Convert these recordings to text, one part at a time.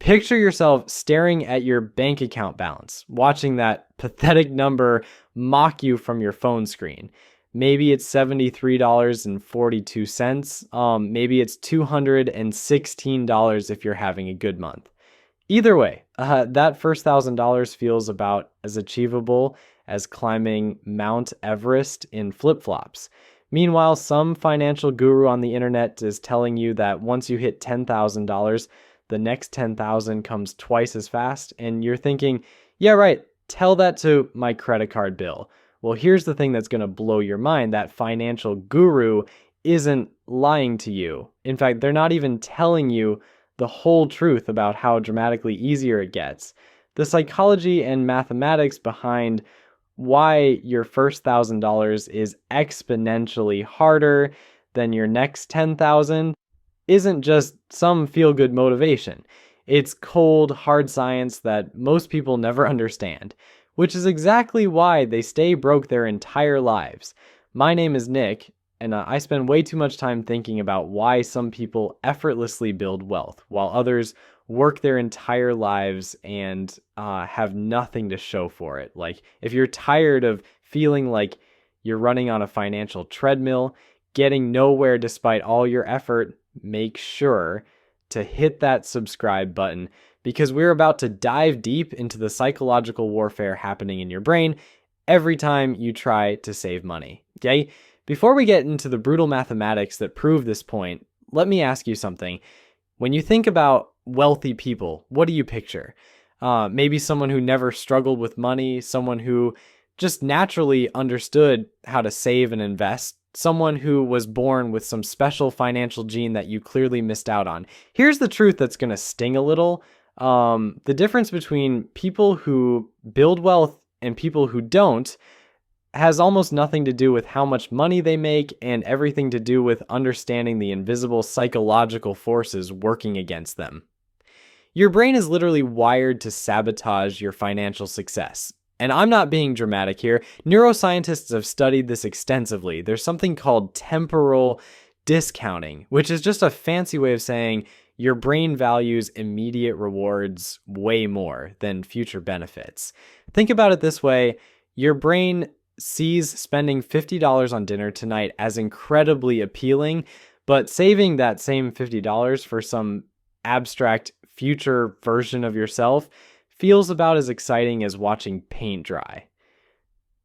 Picture yourself staring at your bank account balance, watching that pathetic number mock you from your phone screen. Maybe it's $73.42. Maybe it's $216 if you're having a good month. Either way, that first $1,000 feels about as achievable as climbing Mount Everest in flip-flops. Meanwhile, some financial guru on the internet is telling you that once you hit $10,000, the next 10,000 comes twice as fast, and you're thinking, yeah, right, tell that to my credit card bill. Well, here's the thing that's going to blow your mind. That financial guru isn't lying to you. In fact, they're not even telling you the whole truth about how dramatically easier it gets. The psychology and mathematics behind why your first $1,000 is exponentially harder than your next 10,000 isn't just some feel-good motivation. It's cold, hard science that most people never understand, which is exactly why they stay broke their entire lives. My name is Nick, and I spend way too much time thinking about why some people effortlessly build wealth, while others work their entire lives and have nothing to show for it. Like, if you're tired of feeling like you're running on a financial treadmill, getting nowhere despite all your effort, make sure to hit that subscribe button, because we're about to dive deep into the psychological warfare happening in your brain every time you try to save money. Okay? Before we get into the brutal mathematics that prove this point, let me ask you something. When you think about wealthy people, what do you picture? Maybe someone who never struggled with money, someone who just naturally understood how to save and invest, someone who was born with some special financial gene that you clearly missed out on. Here's the truth that's going to sting a little. The difference between people who build wealth and people who don't has almost nothing to do with how much money they make and everything to do with understanding the invisible psychological forces working against them. Your brain is literally wired to sabotage your financial success. And I'm not being dramatic here. Neuroscientists have studied this extensively. There's something called temporal discounting, which is just a fancy way of saying your brain values immediate rewards way more than future benefits. Think about it this way. Your brain sees spending $50 on dinner tonight as incredibly appealing, but saving that same $50 for some abstract future version of yourself feels about as exciting as watching paint dry.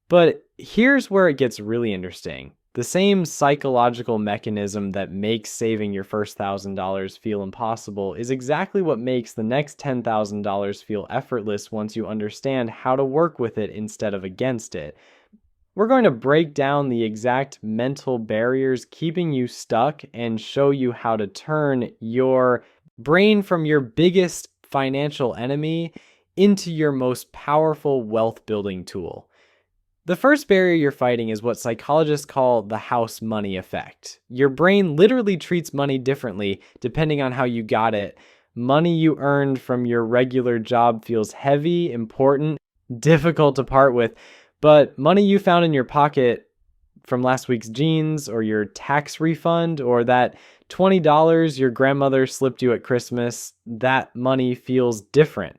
But here's where it gets really interesting. The same psychological mechanism that makes saving your first $1,000 feel impossible is exactly what makes the next $10,000 feel effortless once you understand how to work with it instead of against it. We're going to break down the exact mental barriers keeping you stuck and show you how to turn your brain from your biggest financial enemy into your most powerful wealth building tool. The first barrier you're fighting is what psychologists call the house money effect. Your brain literally treats money differently depending on how you got it. Money you earned from your regular job feels heavy, important, difficult to part with, but money you found in your pocket from last week's jeans or your tax refund or that $20 your grandmother slipped you at Christmas, that money feels different.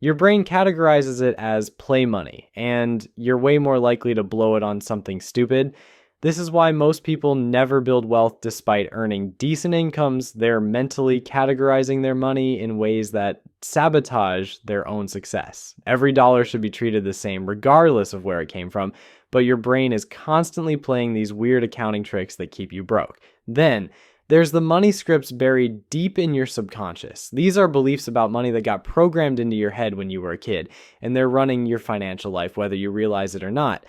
Your brain categorizes it as play money, and you're way more likely to blow it on something stupid. This is why most people never build wealth despite earning decent incomes. They're mentally categorizing their money in ways that sabotage their own success. Every dollar should be treated the same, regardless of where it came from, but your brain is constantly playing these weird accounting tricks that keep you broke. Then, there's the money scripts buried deep in your subconscious. These are beliefs about money that got programmed into your head when you were a kid, and they're running your financial life, whether you realize it or not.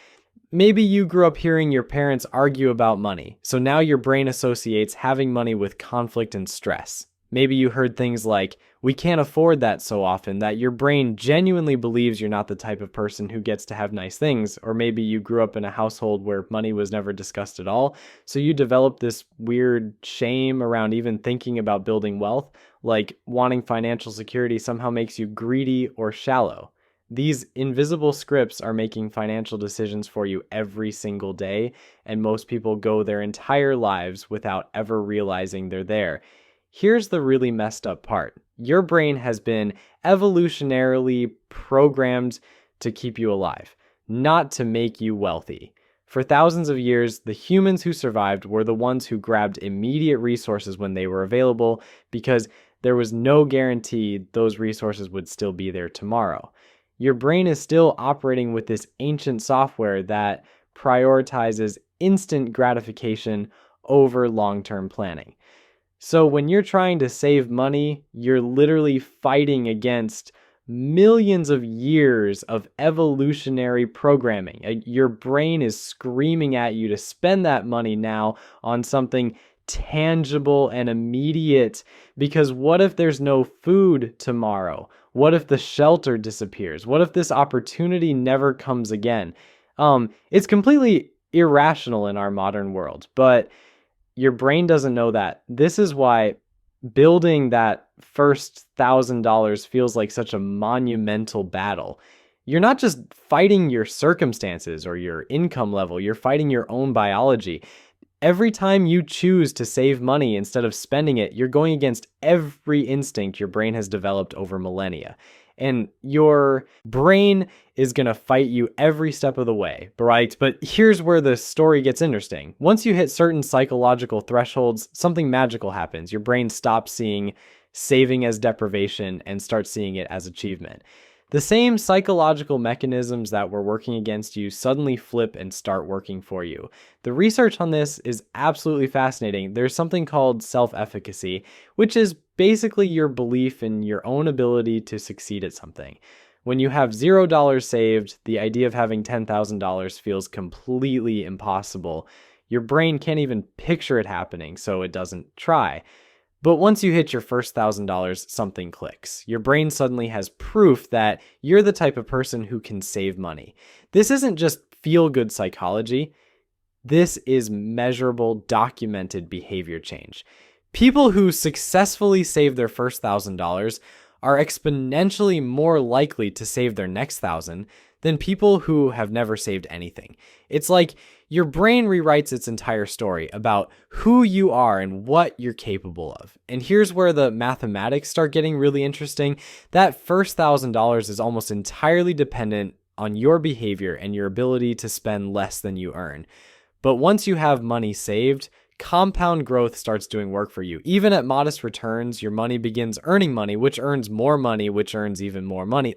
Maybe you grew up hearing your parents argue about money, so now your brain associates having money with conflict and stress. Maybe you heard things like, we can't afford that so often, that your brain genuinely believes you're not the type of person who gets to have nice things. Or maybe you grew up in a household where money was never discussed at all, so you develop this weird shame around even thinking about building wealth, like wanting financial security somehow makes you greedy or shallow. These invisible scripts are making financial decisions for you every single day, and most people go their entire lives without ever realizing they're there. Here's the really messed up part. Your brain has been evolutionarily programmed to keep you alive, not to make you wealthy. For thousands of years, the humans who survived were the ones who grabbed immediate resources when they were available because there was no guarantee those resources would still be there tomorrow. Your brain is still operating with this ancient software that prioritizes instant gratification over long-term planning. So when you're trying to save money, you're literally fighting against millions of years of evolutionary programming. Your brain is screaming at you to spend that money now on something tangible and immediate, because what if there's no food tomorrow? What if the shelter disappears? What if this opportunity never comes again? It's completely irrational in our modern world, but your brain doesn't know that. This is why building that first $1,000 feels like such a monumental battle. You're not just fighting your circumstances or your income level, you're fighting your own biology. Every time you choose to save money instead of spending it, you're going against every instinct your brain has developed over millennia. And your brain is going to fight you every step of the way, right? But here's where the story gets interesting. Once you hit certain psychological thresholds, something magical happens. Your brain stops seeing saving as deprivation and starts seeing it as achievement. The same psychological mechanisms that were working against you suddenly flip and start working for you. The research on this is absolutely fascinating. There's something called self-efficacy, which is basically your belief in your own ability to succeed at something. When you have $0 saved, the idea of having $10,000 feels completely impossible. Your brain can't even picture it happening, so it doesn't try. But once you hit your first $1,000, something clicks. Your brain suddenly has proof that you're the type of person who can save money. This isn't just feel-good psychology. This is measurable, documented behavior change. People who successfully save their first $1,000 are exponentially more likely to save their next $1,000 than people who have never saved anything. It's like your brain rewrites its entire story about who you are and what you're capable of. And here's where the mathematics start getting really interesting. That first $1,000 is almost entirely dependent on your behavior and your ability to spend less than you earn. But once you have money saved, compound growth starts doing work for you. Even at modest returns, your money begins earning money, which earns more money, which earns even more money.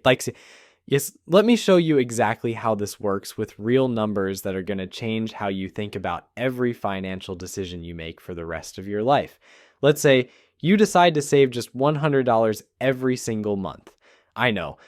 Yes, let me show you exactly how this works with real numbers that are going to change how you think about every financial decision you make for the rest of your life. Let's say you decide to save just $100 every single month. I know,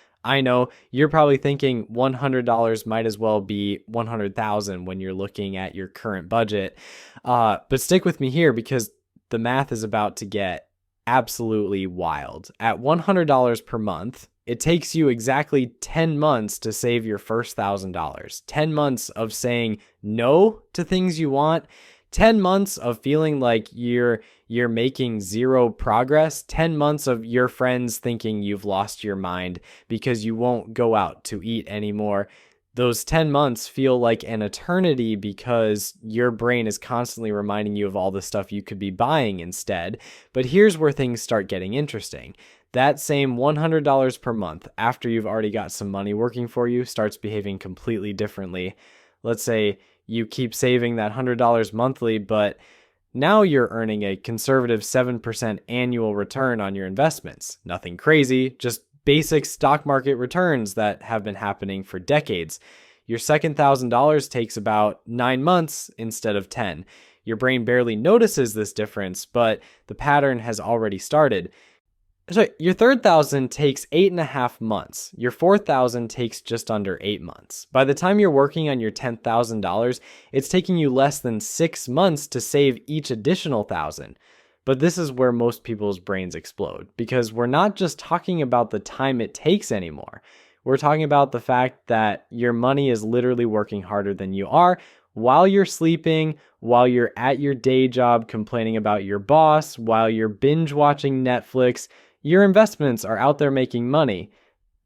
you're probably thinking $100 might as well be $100,000 when you're looking at your current budget. But stick with me here because the math is about to get absolutely wild. At $100 per month, it takes you exactly 10 months to save your first $1,000. 10 months of saying no to things you want. 10 months of feeling like you're making zero progress. 10 months of your friends thinking you've lost your mind because you won't go out to eat anymore. Those 10 months feel like an eternity because your brain is constantly reminding you of all the stuff you could be buying instead. But here's where things start getting interesting. That same $100 per month, after you've already got some money working for you, starts behaving completely differently. Let's say you keep saving that $100 monthly, but now you're earning a conservative 7% annual return on your investments. Nothing crazy, just basic stock market returns that have been happening for decades. Your second $1,000 takes about 9 months instead of 10. Your brain barely notices this difference, but the pattern has already started. So your third 1,000 takes 8.5 months. Your fourth 1,000 takes just under 8 months. By the time you're working on your $10,000, it's taking you less than 6 months to save each additional 1,000. But this is where most people's brains explode because we're not just talking about the time it takes anymore. We're talking about the fact that your money is literally working harder than you are while you're sleeping, while you're at your day job complaining about your boss, while you're binge watching Netflix. Your investments are out there making money.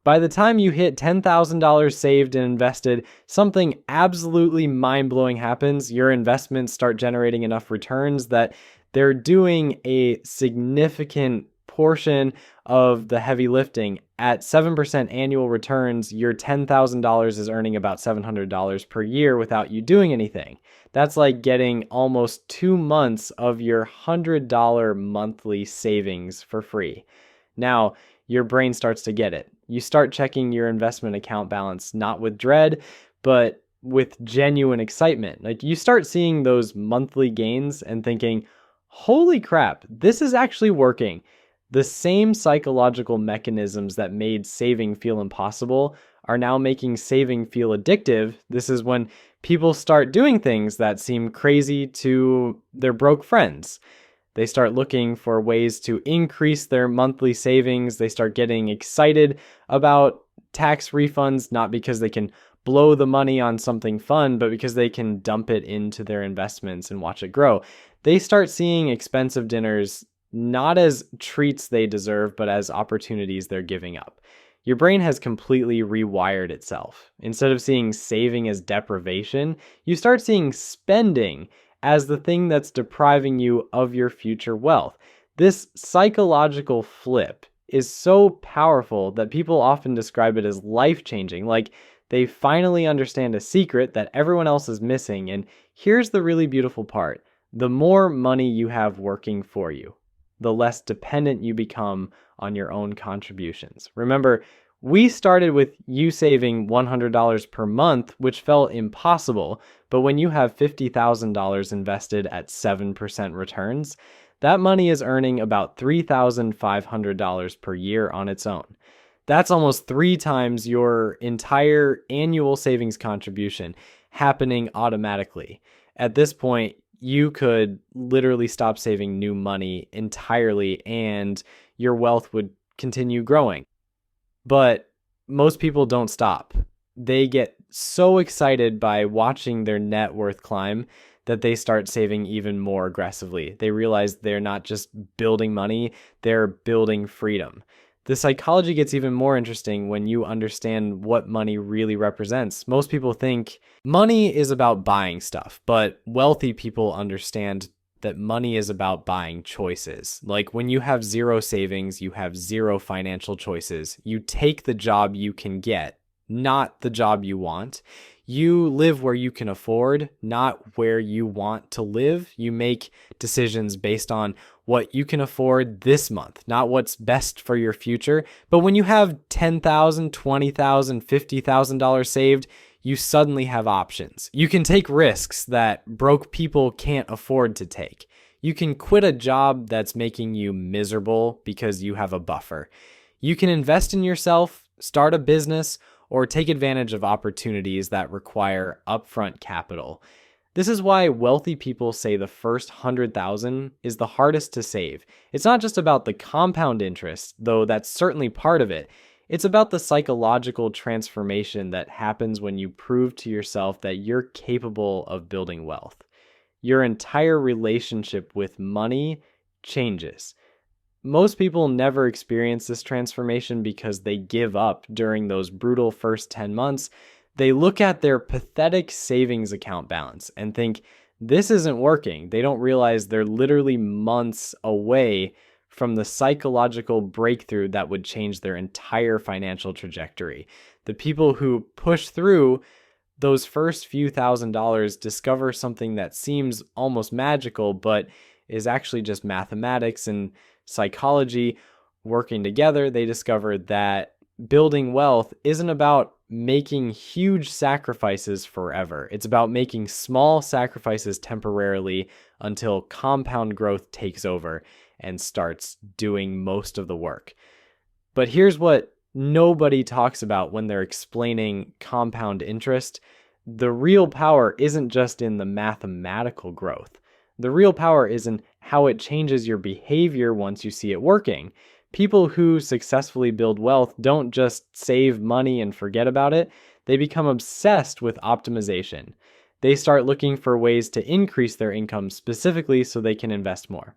By the time you hit $10,000 saved and invested, something absolutely mind-blowing happens. Your investments start generating enough returns that They're doing a significant portion of the heavy lifting. At 7% annual returns, your $10,000 is earning about $700 per year without you doing anything. That's like getting almost 2 months of your $100 monthly savings for free. Now, your brain starts to get it. You start checking your investment account balance, not with dread, but with genuine excitement. Like you start seeing those monthly gains and thinking, holy crap, this is actually working. The same psychological mechanisms that made saving feel impossible are now making saving feel addictive. This is when people start doing things that seem crazy to their broke friends. They start looking for ways to increase their monthly savings. They start getting excited about tax refunds, not because they can blow the money on something fun, but because they can dump it into their investments and watch it grow. They start seeing expensive dinners not as treats they deserve, but as opportunities they're giving up. Your brain has completely rewired itself. Instead of seeing saving as deprivation, you start seeing spending as the thing that's depriving you of your future wealth. This psychological flip is so powerful that people often describe it as life-changing, like they finally understand a secret that everyone else is missing. And here's the really beautiful part. The more money you have working for you, the less dependent you become on your own contributions. Remember, we started with you saving $100 per month, which felt impossible. But when you have $50,000 invested at 7% returns, that money is earning about $3,500 per year on its own. That's almost 3 times your entire annual savings contribution happening automatically. At this point, you could literally stop saving new money entirely and your wealth would continue growing. But most people don't stop. They get so excited by watching their net worth climb that they start saving even more aggressively. They realize they're not just building money, they're building freedom. The psychology gets even more interesting when you understand what money really represents. Most people think money is about buying stuff, but wealthy people understand that money is about buying choices. Like when you have zero savings, you have zero financial choices. You take the job you can get, not the job you want. You live where you can afford, not where you want to live. You make decisions based on what you can afford this month, not what's best for your future. But when you have $10,000, $20,000, $50,000 saved, you suddenly have options. You can take risks that broke people can't afford to take. You can quit a job that's making you miserable because you have a buffer. You can invest in yourself, start a business, or take advantage of opportunities that require upfront capital. This is why wealthy people say the first 100,000 is the hardest to save. It's not just about the compound interest, though that's certainly part of it. It's about the psychological transformation that happens when you prove to yourself that you're capable of building wealth. Your entire relationship with money changes. Most people never experience this transformation because they give up during those brutal first 10 months. They look at their pathetic savings account balance and think, this isn't working. They don't realize they're literally months away from the psychological breakthrough that would change their entire financial trajectory. The people who push through those first few $1,000s discover something that seems almost magical, but is actually just mathematics and psychology working together. They discover that building wealth isn't about making huge sacrifices forever. It's about making small sacrifices temporarily until compound growth takes over and starts doing most of the work. But here's what nobody talks about when they're explaining compound interest. The real power isn't just in the mathematical growth. The real power is in how it changes your behavior once you see it working. People who successfully build wealth don't just save money and forget about it. They become obsessed with optimization. They start looking for ways to increase their income specifically so they can invest more.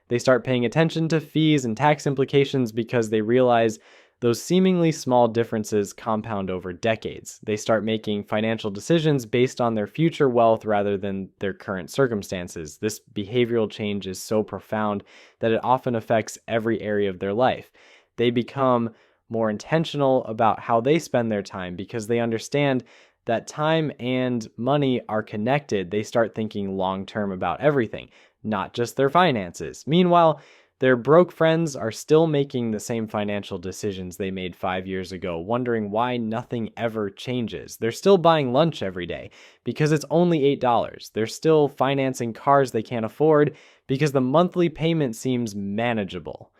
They start paying attention to fees and tax implications because they realize Those seemingly small differences compound over decades. They start making financial decisions based on their future wealth rather than their current circumstances. This behavioral change is so profound that it often affects every area of their life. They become more intentional about how they spend their time because they understand that time and money are connected. They start thinking long term about everything, not just their finances. Meanwhile, their broke friends are still making the same financial decisions they made 5 years ago, wondering why nothing ever changes. They're still buying lunch every day because it's only $8. They're still financing cars they can't afford because the monthly payment seems manageable.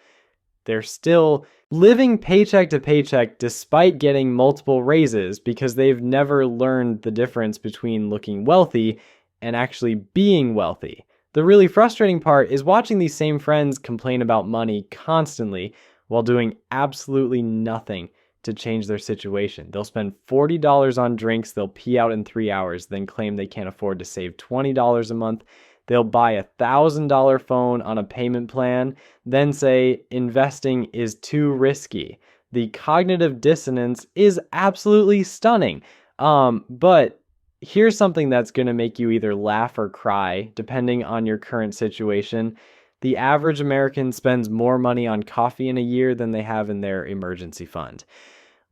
They're still living paycheck to paycheck despite getting multiple raises because they've never learned the difference between looking wealthy and actually being wealthy. The really frustrating part is watching these same friends complain about money constantly while doing absolutely nothing to change their situation. They'll spend $40 on drinks, they'll pee out in 3 hours, then claim they can't afford to save $20 a month. They'll buy a $1,000 phone on a payment plan, then say investing is too risky. The cognitive dissonance is absolutely stunning. But here's something that's going to make you either laugh or cry, depending on your current situation. The average American spends more money on coffee in a year than they have in their emergency fund.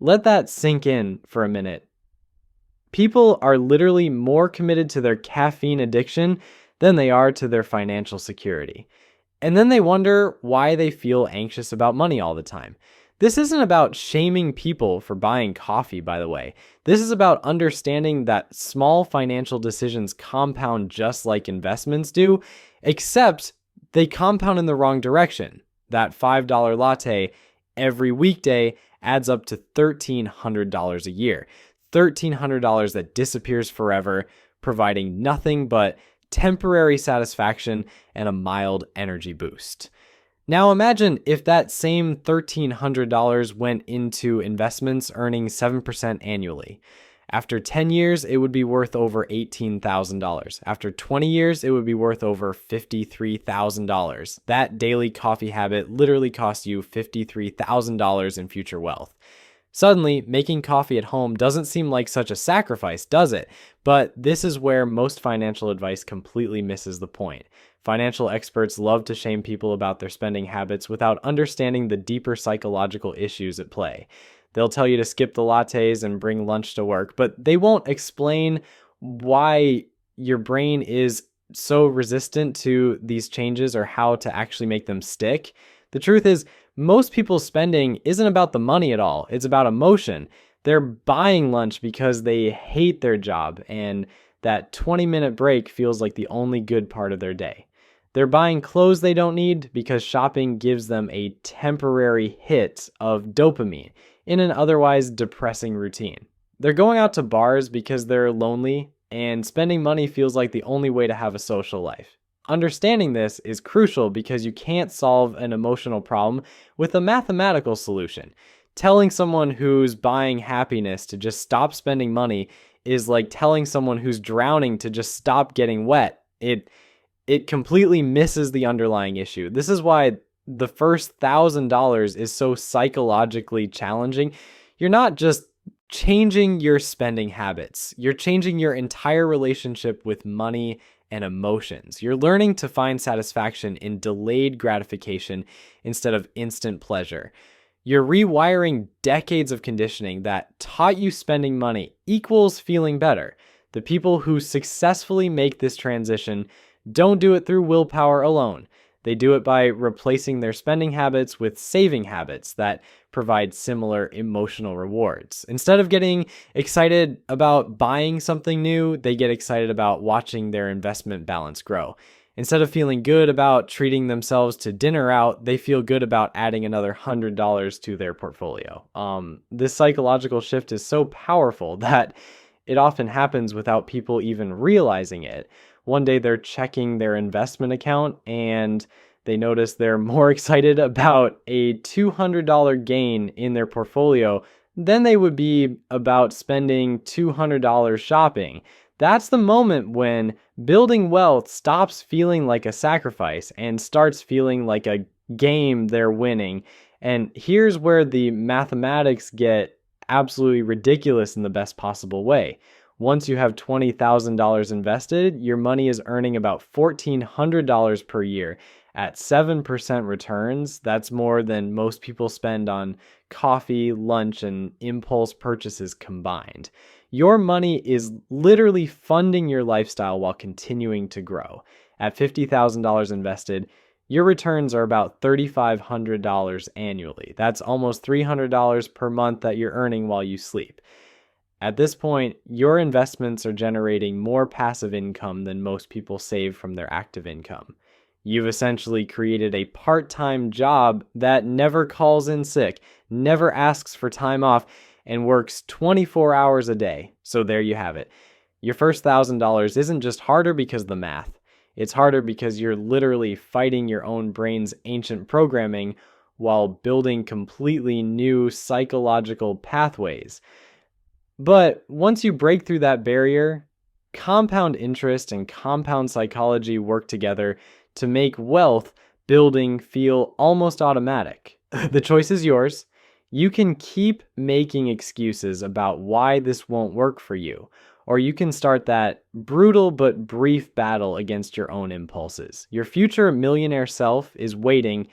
Let that sink in for a minute. People are literally more committed to their caffeine addiction than they are to their financial security. And then they wonder why they feel anxious about money all the time. This isn't about shaming people for buying coffee, by the way. This is about understanding that small financial decisions compound just like investments do, except they compound in the wrong direction. That $5 latte every weekday adds up to $1,300 a year. $1,300 that disappears forever, providing nothing but temporary satisfaction and a mild energy boost. Now imagine if that same $1,300 went into investments earning 7% annually. After 10 years, it would be worth over $18,000. After 20 years, it would be worth over $53,000. That daily coffee habit literally costs you $53,000 in future wealth. Suddenly, making coffee at home doesn't seem like such a sacrifice, does it? But this is where most financial advice completely misses the point. Financial experts love to shame people about their spending habits without understanding the deeper psychological issues at play. They'll tell you to skip the lattes and bring lunch to work, but they won't explain why your brain is so resistant to these changes or how to actually make them stick. The truth is, most people's spending isn't about the money at all. It's about emotion. They're buying lunch because they hate their job, and that 20-minute break feels like the only good part of their day. They're buying clothes they don't need because shopping gives them a temporary hit of dopamine in an otherwise depressing routine. They're going out to bars because they're lonely, and spending money feels like the only way to have a social life. Understanding this is crucial because you can't solve an emotional problem with a mathematical solution. Telling someone who's buying happiness to just stop spending money is like telling someone who's drowning to just stop getting wet. It completely misses the underlying issue. This is why the first $1,000 is so psychologically challenging. You're not just changing your spending habits. You're changing your entire relationship with money and emotions. You're learning to find satisfaction in delayed gratification instead of instant pleasure. You're rewiring decades of conditioning that taught you spending money equals feeling better. The people who successfully make this transition don't do it through willpower alone. They do it by replacing their spending habits with saving habits that provide similar emotional rewards. Instead of getting excited about buying something new, they get excited about watching their investment balance grow. Instead of feeling good about treating themselves to dinner out, they feel good about adding another $100 to their portfolio. This psychological shift is so powerful that it often happens without people even realizing it. One day they're checking their investment account and they notice they're more excited about a $200 gain in their portfolio than they would be about spending $200 shopping. That's the moment when building wealth stops feeling like a sacrifice and starts feeling like a game they're winning. And here's where the mathematics get absolutely ridiculous in the best possible way. Once you have $20,000 invested, your money is earning about $1,400 per year. At 7% returns, that's more than most people spend on coffee, lunch, and impulse purchases combined. Your money is literally funding your lifestyle while continuing to grow. At $50,000 invested, your returns are about $3,500 annually. That's almost $300 per month that you're earning while you sleep. At this point, your investments are generating more passive income than most people save from their active income. You've essentially created a part-time job that never calls in sick, never asks for time off, and works 24 hours a day. So there you have it. Your first $1,000 isn't just harder because of the math. It's harder because you're literally fighting your own brain's ancient programming while building completely new psychological pathways. But once you break through that barrier, compound interest and compound psychology work together to make wealth building feel almost automatic. The choice is yours. You can keep making excuses about why this won't work for you, or you can start that brutal but brief battle against your own impulses. Your future millionaire self is waiting,